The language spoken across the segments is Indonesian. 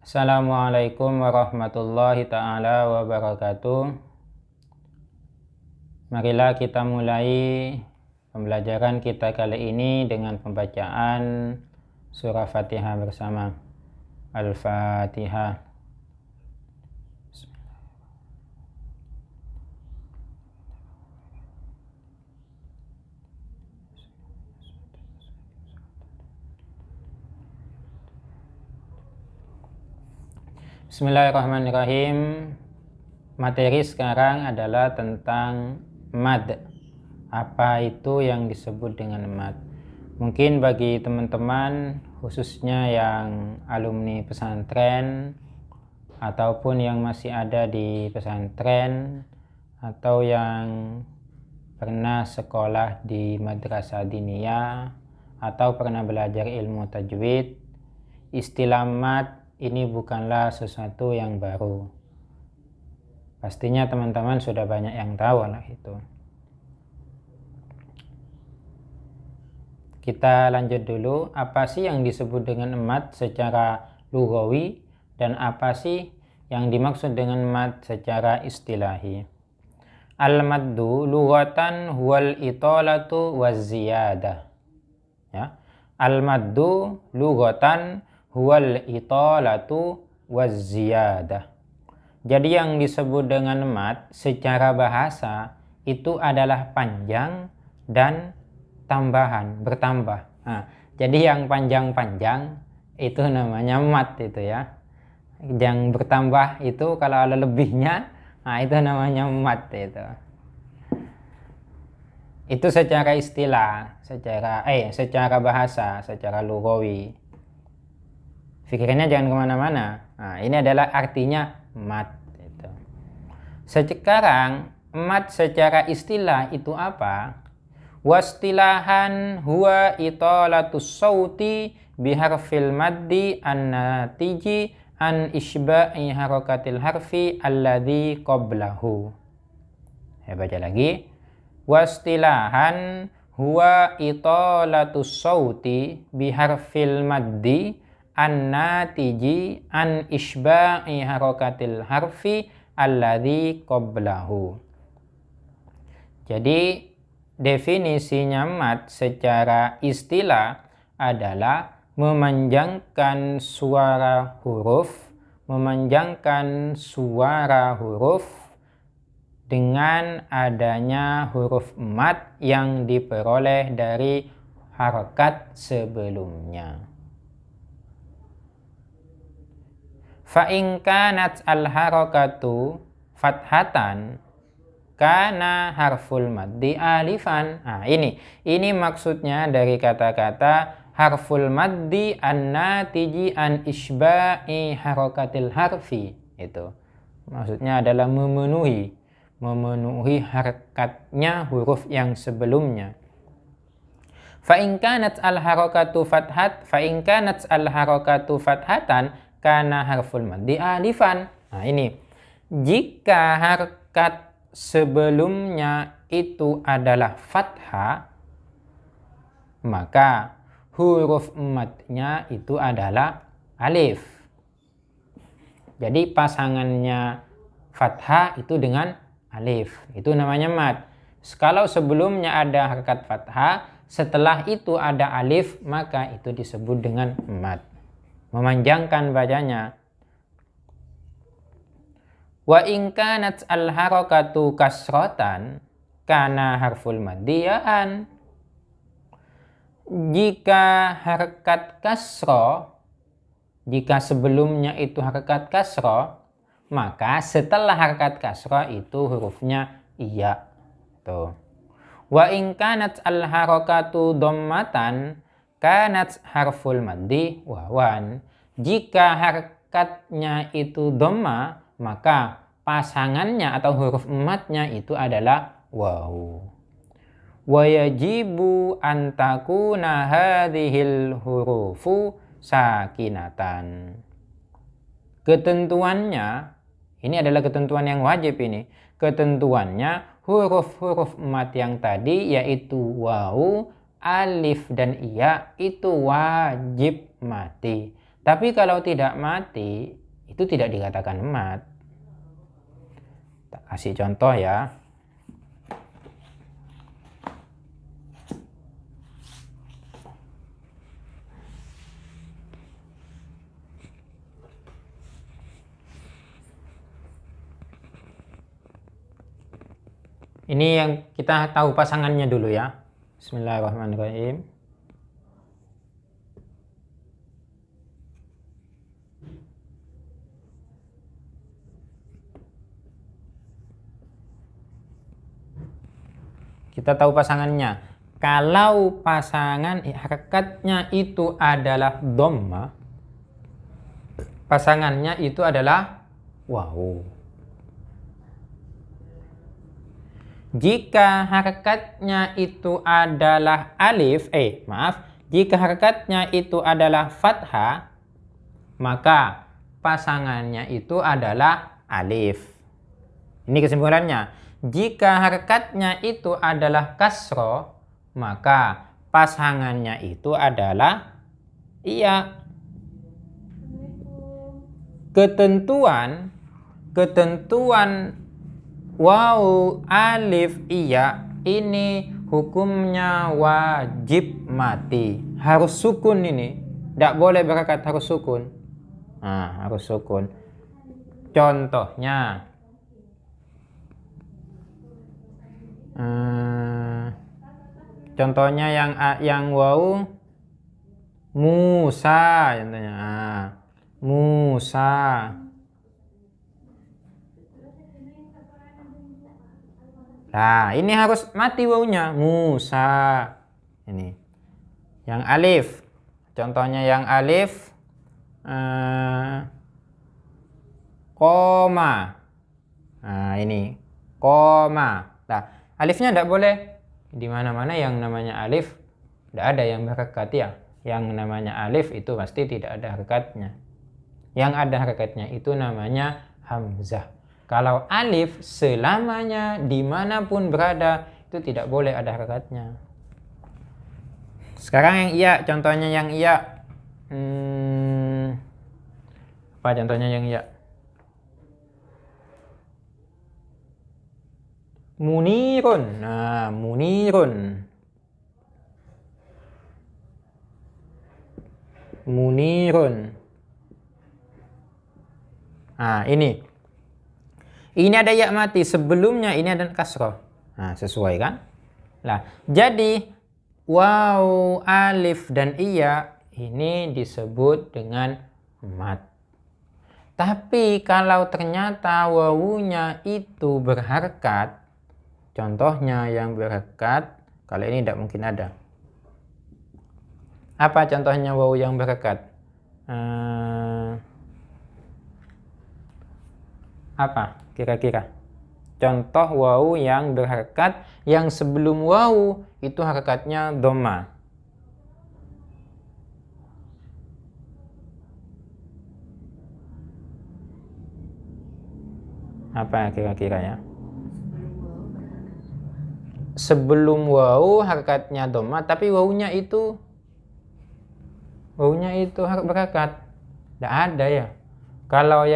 Assalamualaikum warahmatullahi ta'ala wabarakatuh. Marilah kita mulai pembelajaran kita kali ini dengan pembacaan surah Fatihah bersama. Al-Fatihah. Bismillahirrahmanirrahim. Materi sekarang adalah tentang mad. Apa itu yang disebut dengan mad? Mungkin bagi teman-teman khususnya yang alumni pesantren ataupun yang masih ada di pesantren atau yang pernah sekolah di madrasah diniyah atau pernah belajar ilmu tajwid, istilah mad ini bukanlah sesuatu yang baru. Pastinya teman-teman sudah banyak yang tahu lah itu. Kita lanjut dulu, apa sih yang disebut dengan mad secara lughawi dan apa sih yang dimaksud dengan mad secara istilahi. Al-maddu lughatan huwal italatu waz ziyadah. Ya. Al-maddu lughatan huwal italatu waz ziyadah. Jadi yang disebut dengan mad secara bahasa itu adalah panjang dan tambahan, bertambah. Nah, jadi yang panjang-panjang itu namanya mad itu ya. Yang bertambah itu kalau ada lebihnya, nah itu namanya mad itu. Itu secara istilah, secara bahasa, secara lughawi. Pikirannya jangan kemana-mana. Nah, ini adalah artinya mad. Gitu. Sekarang mad secara istilah itu apa? Wastilahan huwa italatus sauti biharfil maddi an-natiji an isba'i harakatil harfi alladhi qablahu. Saya baca lagi. Wastilahan huwa italatus sauti biharfil maddi an-natiji an isba'i harakatil harfi alladhi qablahu. Jadi definisinya mad secara istilah adalah memanjangkan suara huruf dengan adanya huruf mad yang diperoleh dari harakat sebelumnya. Fa'in kanat al-harakatu fathatan kana harful maddi alifan. Nah, ini maksudnya dari kata-kata harful maddi an-natiji an isba'i harakatil harfi. Itu maksudnya adalah memenuhi harakatnya huruf yang sebelumnya. Fa'in kanat al-harakatu fathatan kana harful maddi alifan. Nah, ini jika harakat sebelumnya itu adalah fathah, maka huruf madnya itu adalah alif. Jadi pasangannya fathah itu dengan alif, itu namanya mad. Kalau sebelumnya ada harakat fathah, setelah itu ada alif, maka itu disebut dengan mad. Memanjangkan bacanya. Wa in kanat al harakatu kasrotan kana harful madiyaan. Jika harakat kasro, jika sebelumnya itu harakat kasro, maka setelah harakat kasro itu hurufnya iya. Tuh. Wa in kanat al harakatu dhammatan kanat harful maddi wawan. Jika harakatnya itu dhamma, maka pasangannya atau huruf madnya itu adalah waw. Wa yajibu an takuna hadhil hurufu sakinatan. Ketentuannya, ini adalah ketentuan yang wajib ini. Ketentuannya huruf-huruf mad yang tadi yaitu waw, alif dan iya itu wajib mati. Tapi kalau tidak mati, itu tidak dikatakan mat. Tak kasih contoh ya. Ini yang kita tahu pasangannya dulu ya. Bismillahirrahmanirrahim. Kita tahu pasangannya. Kalau pasangan hakikatnya itu adalah dhamma, pasangannya itu adalah wawu. Jika hakikatnya itu adalah alif, jika hakikatnya itu adalah fathah, maka pasangannya itu adalah alif. Ini kesimpulannya. Jika hakikatnya itu adalah kasroh, maka pasangannya itu adalah iya. Ketentuan waw alif iya ini hukumnya wajib mati, harus sukun ini, tidak boleh berharokat, harus sukun. Harus sukun. Contohnya yang waw Musa, contohnya Musa. Nah, ini harus mati wawunya, Musa. Ini. Yang alif. Contohnya yang alif koma. Nah, ini koma. Nah, alifnya tidak boleh. Di mana-mana yang namanya alif tidak ada yang berharokat ya. Yang namanya alif itu pasti tidak ada harokatnya. Yang ada harokatnya itu namanya hamzah. Kalau alif selamanya dimanapun berada itu tidak boleh ada harokatnya. Sekarang yang iya, contohnya yang iya. Apa contohnya yang iya? Munirun. Nah, munirun. Munirun. Nah, ini. Ini ada ya mati, sebelumnya ini ada kasroh. Nah, sesuai kan? Nah, jadi waw, alif, dan iya ini disebut dengan mat. Tapi kalau ternyata wawunya itu berharokat, contohnya yang berharokat, kalau ini tidak mungkin ada. Apa contohnya waw yang berharokat? Apa kira-kira contoh waw yang berharokat yang sebelum waw itu harokatnya dhamma? Apa kira-kira ya? Sebelum waw harokatnya dhamma, tapi wawunya itu berharokat. Tidak ada ya. Kalau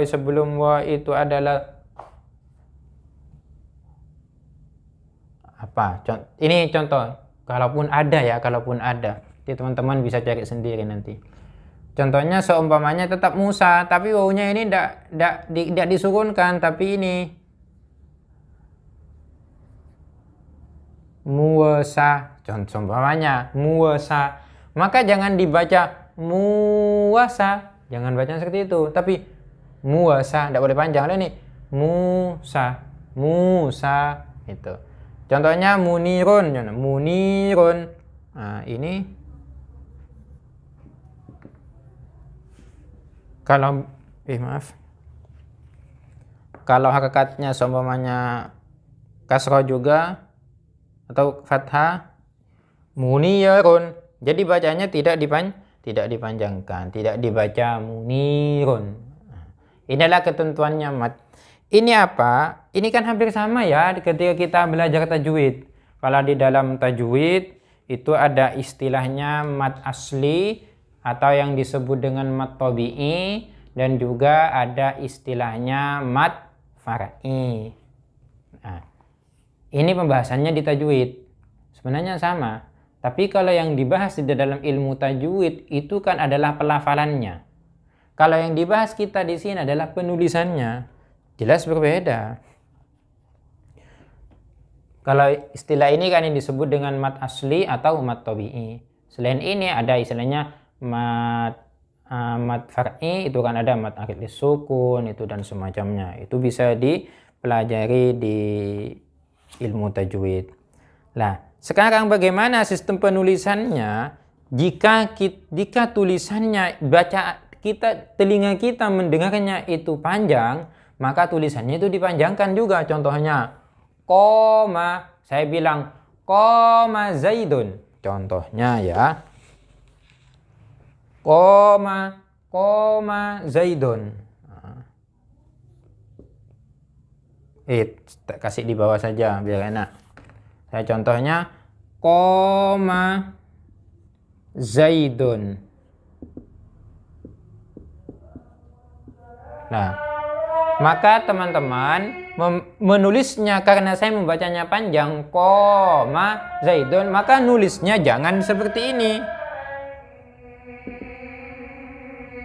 sebelum wa itu adalah apa? Ini contoh. Kalaupun ada. Jadi teman-teman bisa cari sendiri nanti. Contohnya seumpamanya tetap Musa, tapi wawunya ini tidak disurunkan, tapi ini muwasa. Contoh seumpamanya muwasa, maka jangan dibaca muwasa. Jangan baca seperti itu, tapi muwasa, tidak boleh panjang. Ada nih, Musa, itu. Contohnya munirun. Nah, ini kalau harokatnya seumpamanya kasroh juga atau fathah, munirun. Jadi bacanya tidak dipanjangkan, tidak dibaca munirun. Inilah ketentuannya mat. Ini apa? Ini kan hampir sama ya ketika kita belajar tajwid. Kalau di dalam tajwid itu ada istilahnya mat asli, atau yang disebut dengan mat tabi'i, dan juga ada istilahnya mat far'i. Nah, ini pembahasannya di tajwid. Sebenarnya sama, tapi kalau yang dibahas di dalam ilmu tajwid itu kan adalah pelafalannya. Kalau yang dibahas kita di sini adalah penulisannya. Jelas berbeda. Kalau istilah ini kan yang disebut dengan mat asli atau mat tabi'i. Selain ini ada istilahnya mat far'i, itu kan ada mat arid sukun itu dan semacamnya. Itu bisa dipelajari di ilmu tajwid. Nah, sekarang bagaimana sistem penulisannya? Jika tulisannya telinga kita mendengarnya itu panjang, maka tulisannya itu dipanjangkan juga. Contohnya koma, saya bilang koma Zaidun. Contohnya ya. Koma Zaidun. Kasih di bawah saja biar enak. Saya contohnya koma Zaidun. Nah, maka teman-teman menulisnya, karena saya membacanya panjang, koma Zaidun, maka nulisnya jangan seperti ini.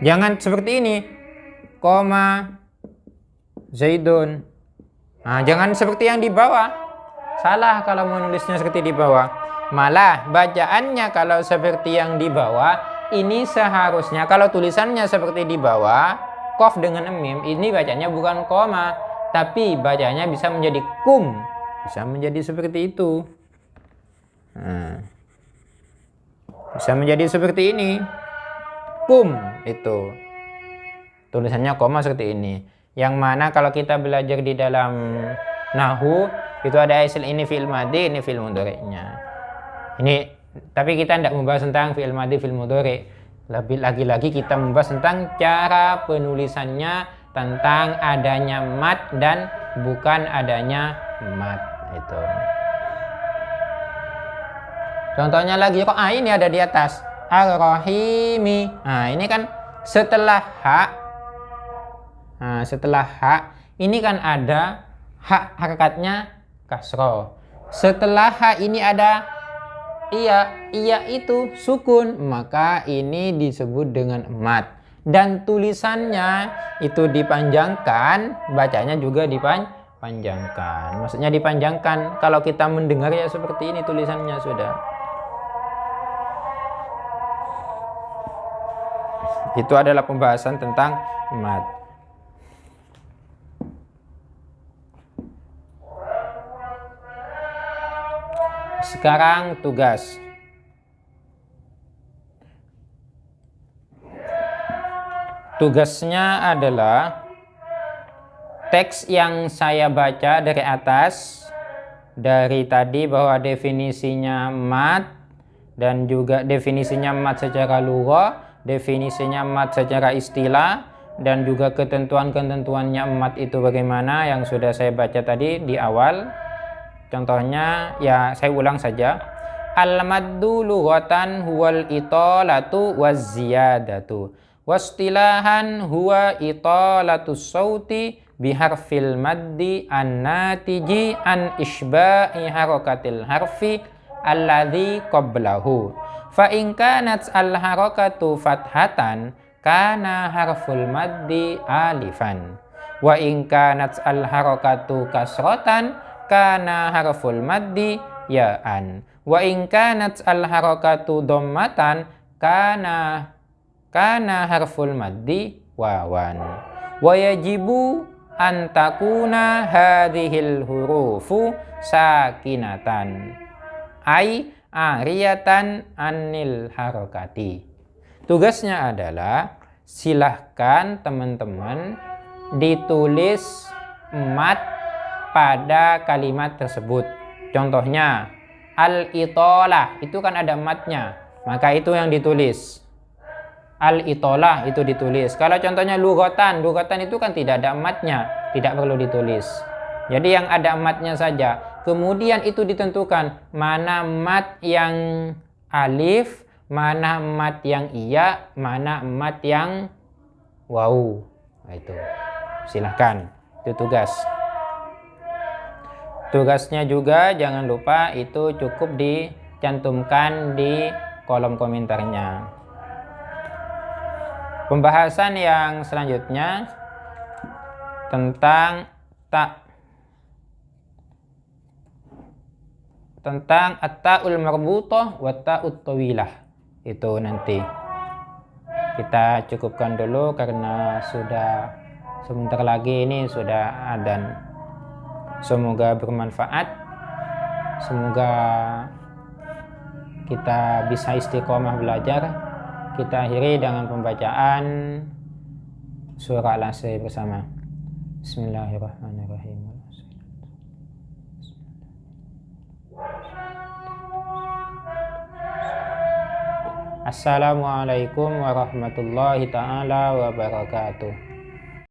Jangan seperti ini. Koma Zaidun. Nah, jangan seperti yang di bawah. Salah kalau menulisnya seperti di bawah. Malah bacaannya kalau seperti yang di bawah, ini seharusnya kalau tulisannya seperti di bawah, qaf dengan mim, ini bacanya bukan koma, tapi bacanya bisa menjadi kum. Bisa menjadi seperti itu. Nah, bisa menjadi seperti ini. Kum itu. Tulisannya koma seperti ini. Yang mana kalau kita belajar di dalam Nahu, itu ada istilah ini fi'il madhi, ini fi'il mudhari'nya. Ini, tapi kita tidak membahas tentang fi'il madhi, fi'il mudhari'. Lebih lagi-lagi kita membahas tentang cara penulisannya, tentang adanya mat dan bukan adanya mat. Itu. Contohnya lagi, ini ada di atas. Ar-Rahimi. Nah, ini kan setelah hak. Nah, setelah hak, ini kan ada hak hakikatnya kasroh. Setelah hak ini ada iya itu sukun, maka ini disebut dengan mat. Dan tulisannya itu dipanjangkan, bacanya juga dipanjangkan. Maksudnya dipanjangkan, kalau kita mendengar ya seperti ini tulisannya sudah. Itu adalah pembahasan tentang mat. Sekarang tugas. Tugasnya adalah teks yang saya baca dari atas, dari tadi bahwa definisinya mat dan juga definisinya mat secara lughah, definisinya mat secara istilah, dan juga ketentuan-ketentuannya mat itu bagaimana yang sudah saya baca tadi di awal. Contohnya ya saya ulang saja. Al-maddu lughatan huwal italatu waz ziyadatu. Wastilahan huwa italatus sauti biharfil maddi an-natiji an isba'i harakatil harfi alladhi qablahu. Fa in kanat al-harakatu fathatan kana harful maddi alifan. Wa in kanat al-harakatu kasratan kana harful maddi ya'an. Wa in kanat al-harakatu dhammatan kana harful maddi wawan. Wa yajibu an takuna hadhil hurufu sakinatan ay ariyatan anil harakati. Tugasnya adalah silahkan teman-teman ditulis mat pada kalimat tersebut. Contohnya al-itolah, itu kan ada matnya, maka itu yang ditulis. Al-itolah itu ditulis. Kalau contohnya lughatan itu kan tidak ada matnya, tidak perlu ditulis. Jadi yang ada matnya saja. Kemudian itu ditentukan mana mat yang alif, mana mat yang iya, mana mat yang waw. Nah, itu silahkan, itu tugas. Tugasnya juga jangan lupa itu cukup dicantumkan di kolom komentarnya. Pembahasan yang selanjutnya tentang at-ta'ul marbutah wa ta'ut tawilah. Itu nanti kita cukupkan dulu karena sudah sebentar lagi ini sudah adzan. Semoga bermanfaat. Semoga kita bisa istiqomah belajar. Kita akhiri dengan pembacaan surah Al-Asr bersama. Bismillahirrahmanirrahim. Assalamualaikum warahmatullahi ta'ala wabarakatuh.